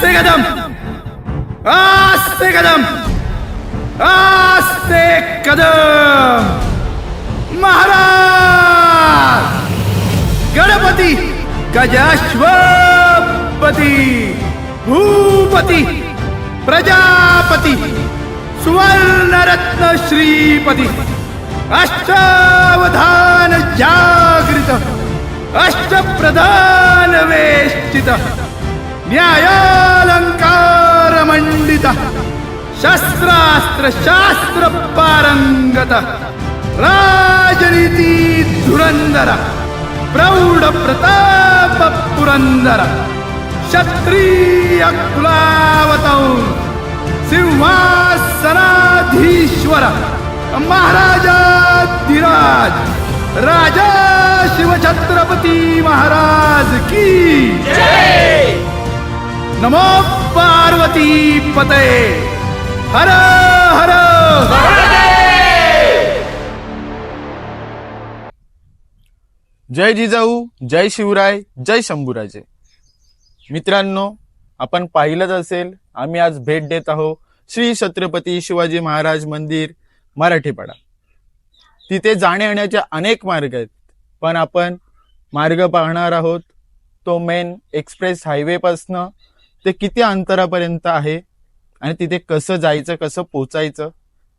आस्ते कदम, आस्ते कदम, आस्ते कदम. महाराज गणपती गजाश्वपती भूपती प्रजापती सुवर्णरत्न श्रीपती अष्टावधान जागृत अष्टप्रधान वेष्टित न्यायालंकार मंडित शस्त्रास्त्र शास्त्र पारंगत राजनीती धुरंधर प्रौढ प्रताप पुरंदर क्षत्रिय कुलावतौर सिंहासनाधीश्वर महाराजाधिराज राजा शिवछत्रपती महाराज की जय. नमो पार्वती पते हर हर जय जिजाऊ, जय शिवराय, जय शंभूराजे. मित्रांनो, आपण पाहिलंच असेल, आम्ही आज भेट देत आहोत श्री छत्रपती शिवाजी महाराज मंदिर मराठीपाडा. तिथे जाणे येण्याचे अनेक मार्ग आहेत, पण आपण मार्ग पाहणार आहोत तो मेन एक्सप्रेस हायवे पासनं ते किती अंतरापर्यंत आहे आणि तिथे कसं जायचं, कसं पोचायचं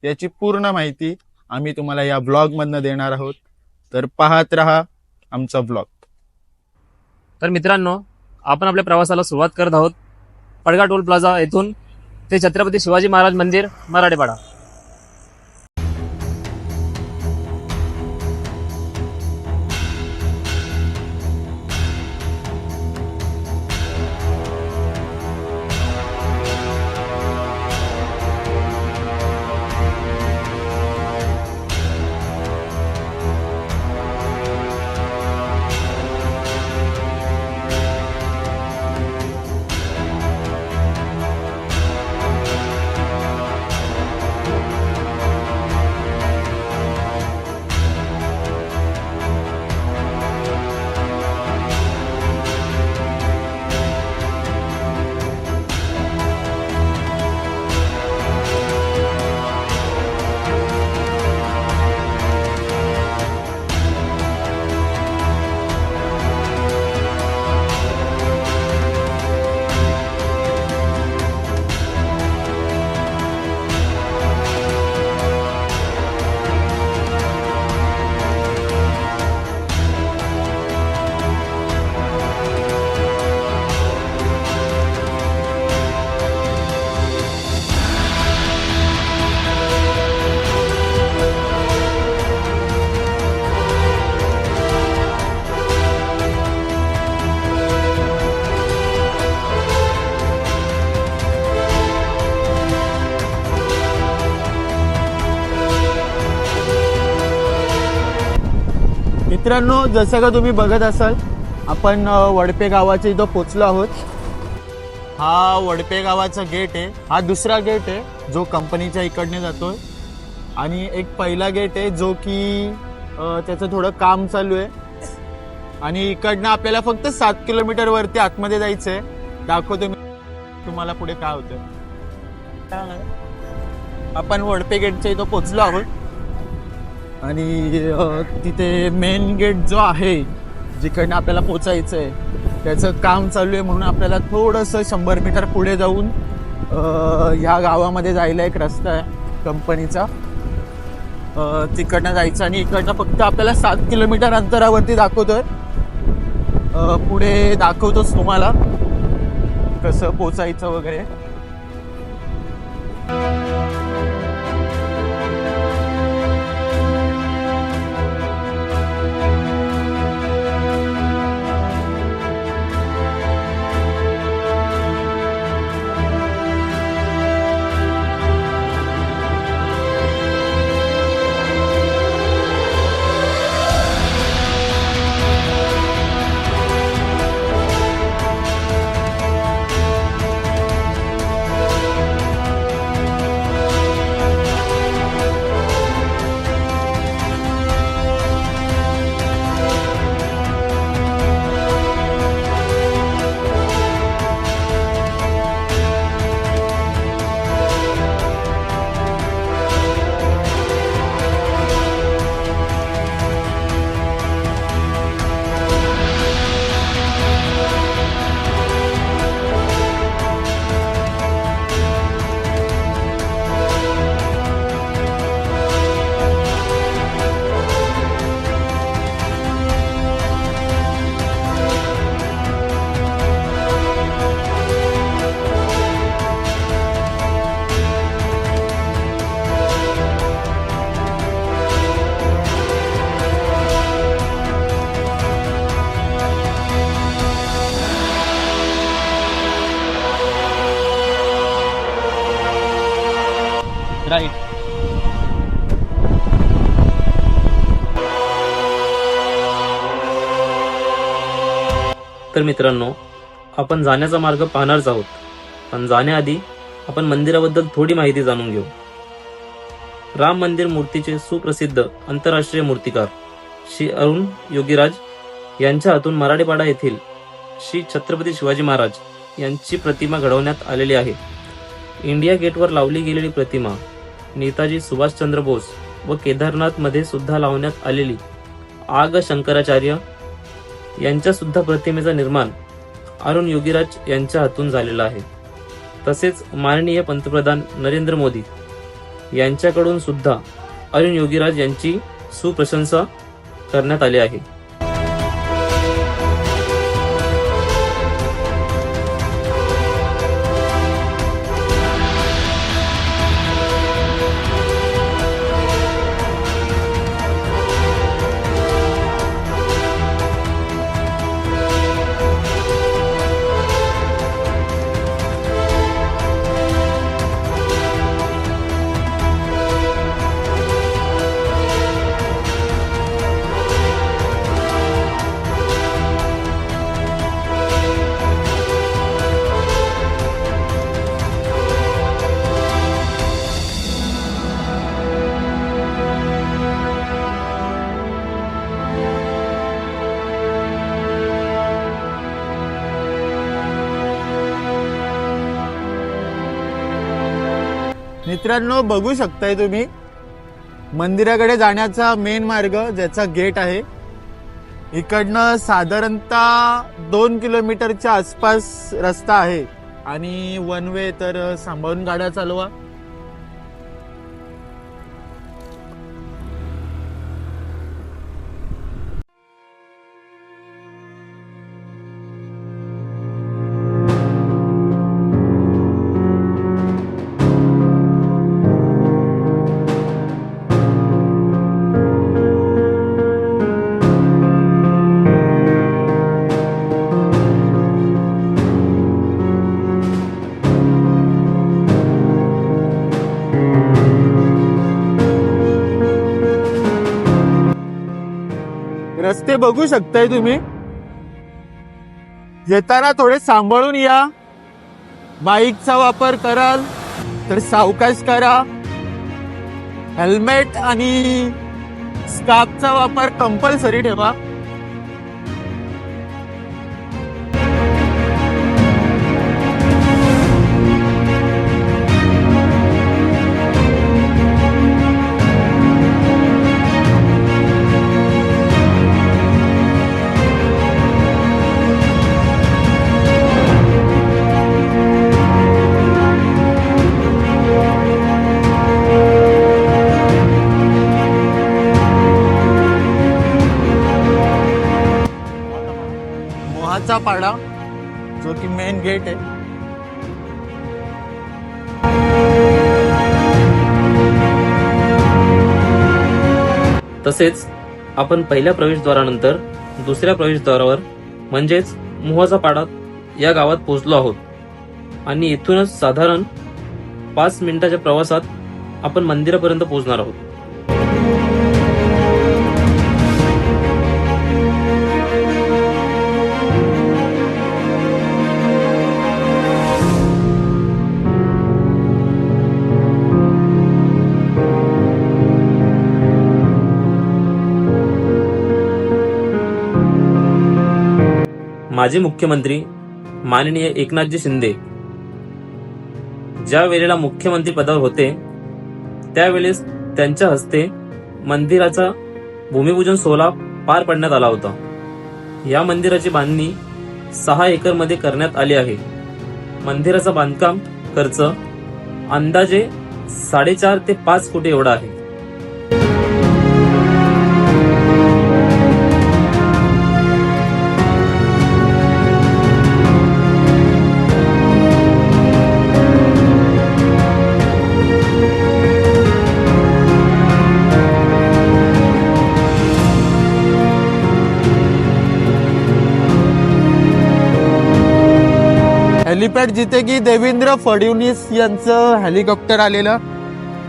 याची पूर्ण माहिती आम्ही तुम्हाला या ब्लॉगमधनं देणार आहोत. तर पाहत रहा आमचा ब्लॉग. तर मित्रांनो, आपण आपल्या प्रवासाला सुरुवात करत आहोत पडगा टोल प्लाझा येथून ते छत्रपती शिवाजी महाराज मंदिर मराठीपाडा. मित्रांनो, जसं का तुम्ही बघत असाल, आपण वडपे गावाच्या इथं पोचलो आहोत. हा वडपे गावाचा गेट आहे. हा दुसरा गेट आहे जो कंपनीच्या इकडने जातोय आणि एक पहिला गेट आहे जो की त्याचं थोडं काम चालू आहे. आणि इकडनं आपल्याला फक्त 7 किलोमीटर वरती आतमध्ये जायचं आहे. दाखवतो मी तुम्हाला पुढे काय होतं. आपण वडपे गेटच्या इथं पोचलो आहोत आणि तिथे मेन गेट जो आहे जिकडनं आपल्याला पोचायचं आहे त्याचं काम चालू आहे, म्हणून आपल्याला थोडंसं 100 मीटर पुढे जाऊन ह्या गावामध्ये जायला एक रस्ता आहे कंपनीचा, तिकडनं जायचं. आणि इकडनं फक्त आपल्याला 7 किलोमीटर अंतरावरती दाखवतोय. पुढे दाखवतोच तुम्हाला कसं पोचायचं वगैरे. तर मित्रांनो, आपण जाण्याचा मार्ग पाहणारच आहोत, पण जाण्याआधी आपण मंदिराबद्दल थोडी माहिती जाणून घेऊ. राम मंदिर मूर्तीचे सुप्रसिद्ध आंतरराष्ट्रीय मूर्तिकार श्री अरुण योगीराज यांच्या हातून मराठेपाडा येथील श्री छत्रपती शिवाजी महाराज यांची प्रतिमा घडवण्यात आलेली आहे. इंडिया गेटवर लावली गेलेली प्रतिमा नेताजी सुभाषचंद्र बोस व केदारनाथ मध्ये सुद्धा लावण्यात आलेली आग शंकराचार्य यांच्या सुद्धा प्रतिमेचं निर्माण अरुण योगीराज यांच्या हातून झालेलं आहे. तसेच माननीय पंतप्रधान नरेंद्र मोदी यांच्याकडून सुद्धा अरुण योगीराज यांची सुप्रशंसा करण्यात आली आहे. मित्रांनो, बघू शकताय तुम्ही मंदिराकडे जाण्याचा मेन मार्ग, ज्याचा गेट आहे. इकडनं साधारणतः 2 किलोमीटरच्या आसपास रस्ता आहे आणि वन वे, तर सांभाळून गाड्या चालवा. रस्ते बघू शकताय तुम्ही. येताना थोडे सांभाळून या. बाईकचा वापर कराल तर सावकाश करा. हेल्मेट आणि स्कार्फचा वापर कंपल्सरी ठेवा. मोहाचा पाडा, जो की मेन गेट आहे. तसेच आपण पहिल्या प्रवेशद्वारानंतर दुसऱ्या प्रवेशद्वारावर म्हणजेच मोहाचा पाडा या गावात पोहोचलो आहोत आणि इथूनच साधारण 5 मिनिटाच्या प्रवासात आपण मंदिरापर्यंत पोहोचणार आहोत. माजी मुख्यमंत्री माननीय एकनाथजी शिंदे ज्या वेळेला मुख्यमंत्री पदावर होते, त्यावेळेस त्यांच्या हस्ते मंदिराचा भूमिपूजन सोहळा पार पाडण्यात आला होता. या मंदिराची बांधणी 6 एकर मध्ये करण्यात आली आहे. मंदिराचा बांधकाम खर्च अंदाजे 4.5 ते 5 कोटी एवढा आहे. हेलिपॅड जिथे की देवेंद्र फडणवीस यांचं हेलिकॉप्टर आलेलं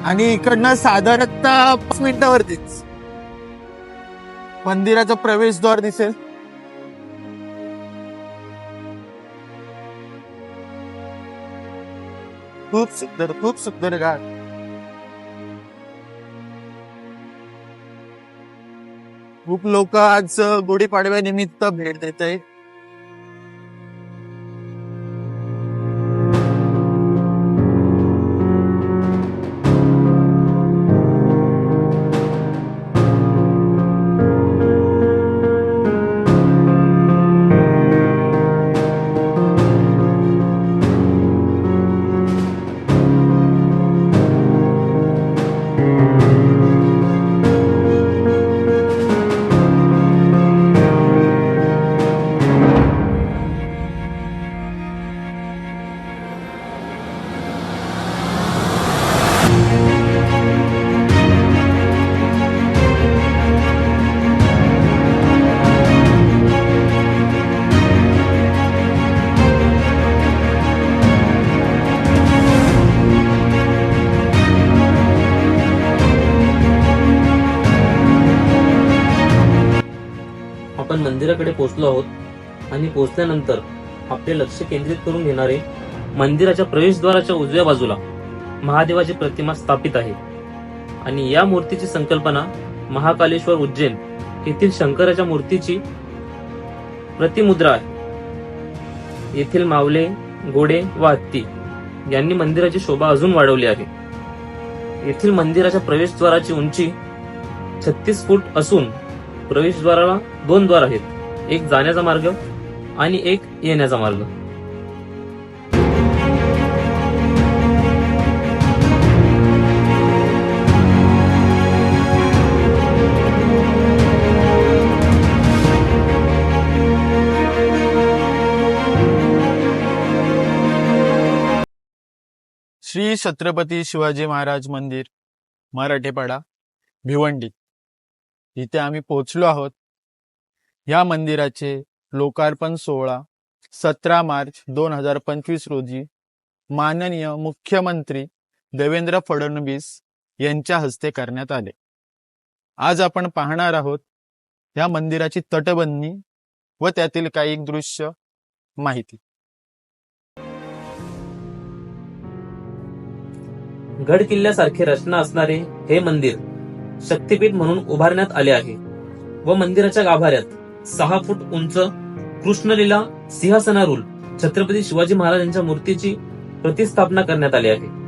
आणि इकडनं साधारणतः 5 मिनिटावरतीच मंदिराचं प्रवेशद्वार दिसेल. खूप सुंदर घाट. खूप लोक आज गुढीपाडव्यानिमित्त भेट देत आहेत. आपण मंदिराकडे पोहोचलो आहोत आणि पोहोचल्यानंतर आपले लक्ष केंद्रित करून घेणारे मंदिराच्या प्रवेशद्वाराच्या उजव्या बाजूला महादेवाची प्रतिमा स्थापित आहे आणि या मूर्तीची संकल्पना महाकालेश्वर उज्जैन येथील शंकराच्या मूर्तीची प्रतिमुद्रा आहे. येथील मावळे, घोडे व हत्ती यांनी मंदिराची शोभा अजून वाढवली आहे. येथील मंदिराच्या प्रवेशद्वाराची उंची 36 फूट असून प्रवेशद्वाराला 2 द्वार आहेत, एक जाण्याचा मार्ग आणि एक येण्याचा मार्ग. श्री छत्रपती शिवाजी महाराज मंदिर, मराठेपाडा, भिवंडी इथे आम्ही पोहोचलो आहोत. या मंदिराचे लोकार्पण सोहळा 17 मार्च 2025 रोजी माननीय मुख्यमंत्री देवेंद्र फडणवीस यांच्या हस्ते करण्यात आले. आज आपण पाहणार आहोत या मंदिराची तटबंदी व त्यातील काही दृश्य माहिती. गड किल्ल्यासारखे रचना असणारे हे मंदिर शक्तिपीठ म्हणून उभारण्यात आले आहे व मंदिराच्या गाभाऱ्यात 6 फूट उंच कृष्णलीला सिंहासनारूढ छत्रपती शिवाजी महाराजांच्या मूर्तीची प्रतिस्थापना करण्यात आली आहे.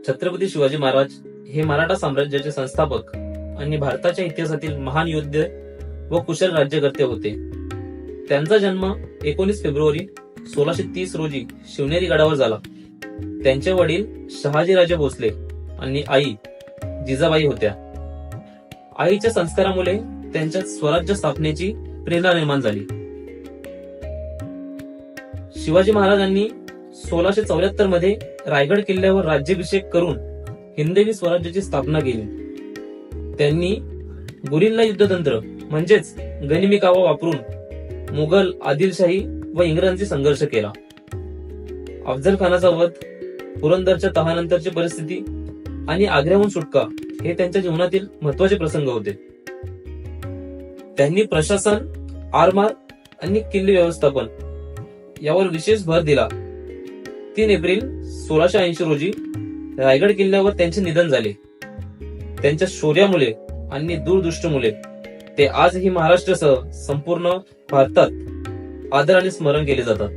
छत्रपती शिवाजी महाराज हे मराठा साम्राज्याचे संस्थापक आणि भारताच्या इतिहासातील महान योद्धे व कुशल राज्यकर्ते होते. त्यांचा जन्म 19 फेब्रुवारी 1630 रोजी शिवनेरी गडावर झाला. त्यांचे वडील शहाजीराजे भोसले आणि आई जिजाबाई होत्या. आईच्या संस्कारामुळे त्यांच्यात स्वराज्य स्थापनेची प्रेरणा निर्माण झाली. शिवाजी महाराजांनी 1674 मध्ये रायगड किल्ल्यावर राज्याभिषेक करून हिंदवी स्वराज्याची स्थापना केली. त्यांनी गुरिल्ला युद्धतंत्र म्हणजेच गनिमी कावा वापरून मुघल, आदिलशाही व इंग्रजांशी संघर्ष केला. अफजल खानाचा वध, पुरंदरच्या तहानंतरची परिस्थिती आणि आग्र्याहून सुटका हे त्यांच्या जीवनातील महत्वाचे प्रसंग होते. त्यांनी प्रशासन, आरमार आणि किल्ले व्यवस्थापन यावर विशेष भर दिला. 3 एप्रिल 1680 रोजी रायगड किल्ल्यावर त्यांचे निधन झाले. त्यांच्या शौर्यामुळे आणि दूरदृष्टीमुळे ते आजही महाराष्ट्रासह संपूर्ण भारतात आदराने स्मरण केले जातात.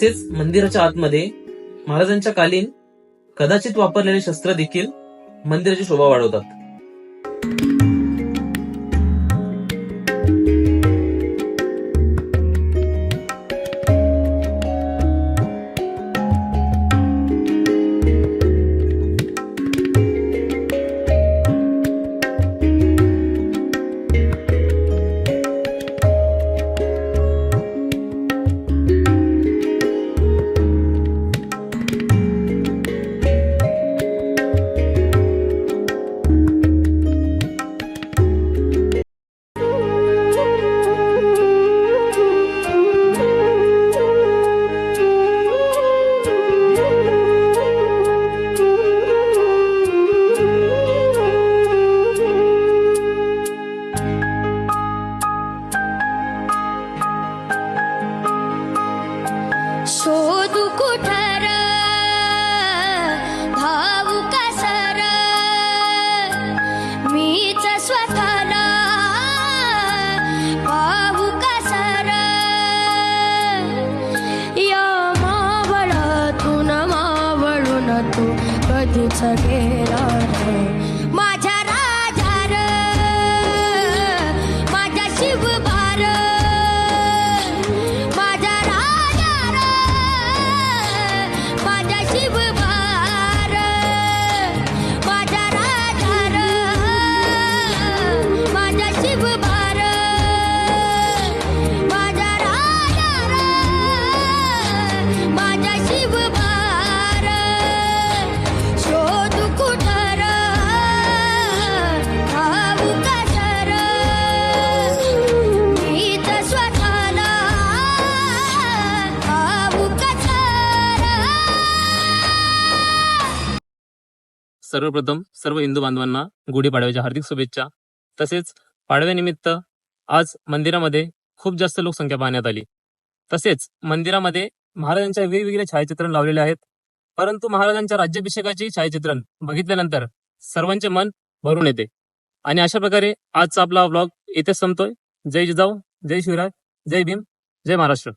तसेच मंदिराच्या आतमध्ये महाराजांच्या कालीन कदाचित वापरलेले शस्त्र देखील मंदिराची शोभा वाढवतात. शोधू कुठर धावू कसर मीच स्वतःला पाहू कसर या मावळातून मावळून तू कधीच गेला माझ्या राजार माझ्या शिवभार माझ्या राजार माझ्या शिवभार माझ्या राजार माझ्या शिवभार माझ्या राजार माझ्या शिवभार शोधू कुठर धावू कसर मीच स्वतःला पाहू कसर. सर्वप्रथम सर्व हिंदू बांधवांना गुढीपाडव्याच्या हार्दिक शुभेच्छा. तसेच पाडव्यानिमित्त आज मंदिरामध्ये खूप जास्त लोकसंख्या पाहण्यात आली. तसेच मंदिरामध्ये महाराजांच्या वेगवेगळे छायाचित्रण लावलेले आहेत. परंतु महाराजांच्या राज्याभिषेकाचे छायाचित्रण बघितल्यानंतर सर्वांचे मन भरून येते. आणि अशा प्रकारे आजचा आपला व्लॉग इथेच संपतोय. जय जिजाऊ, जय शिवराय, जय भीम, जय महाराष्ट्र.